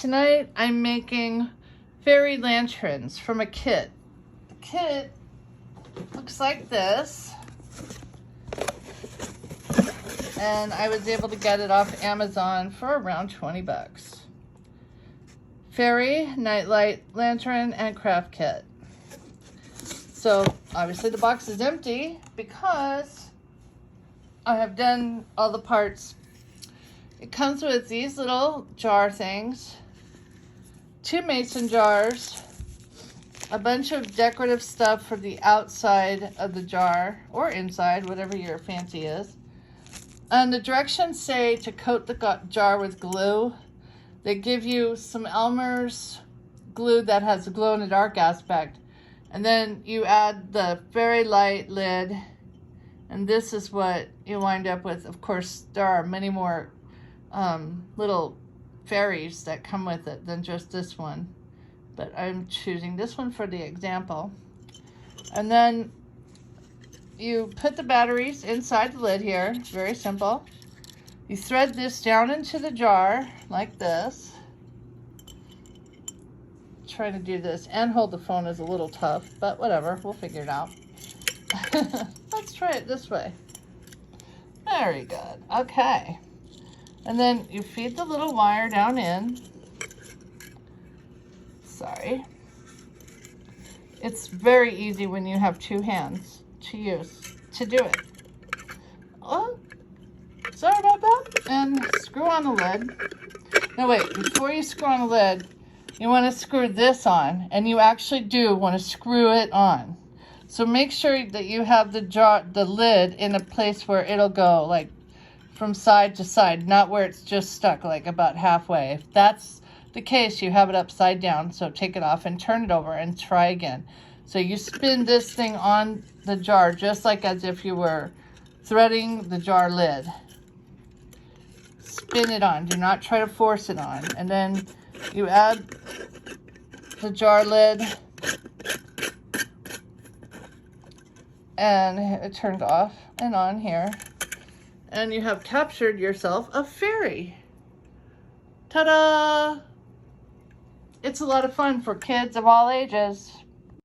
Tonight I'm making fairy lanterns from a kit. The kit looks like this, and I was able to get it off Amazon for around 20 bucks. Fairy, Nightlight, lantern, and craft kit. So obviously the box is empty because I have done all the parts. It comes with these little jar things, 2 mason jars, a bunch of decorative stuff for the outside of the jar, or inside, whatever your fancy is. And the directions say to coat the jar with glue. They give you some Elmer's glue that has a glow-in-the-dark aspect. And then you add the very light lid, and this is what you wind up with. Of course, there are many more little fairies that come with it than just this one, but I'm choosing this one for the example. And then you put the batteries inside the lid here. It's very simple. You thread this down into the jar like this. Trying to do this and hold the phone is a little tough, but whatever, we'll figure it out. Let's try it this way. Very good. Okay. And then you feed the little wire down in. Sorry. It's very easy when you have 2 hands to do it. Oh, sorry about that. And screw on the lid. No, wait, before you screw on the lid, you want to screw this on, and you actually do want to screw it on. So make sure that you have the lid in a place where it'll go like from side to side, not where it's just stuck like about halfway. If that's the case, you have it upside down, so take it off and turn it over and try again. So you spin this thing on the jar just like as if you were threading the jar lid. Spin it on, do not try to force it on. And then you add the jar lid, and it turned off and on here. And you have captured yourself a fairy. Ta-da! It's a lot of fun for kids of all ages.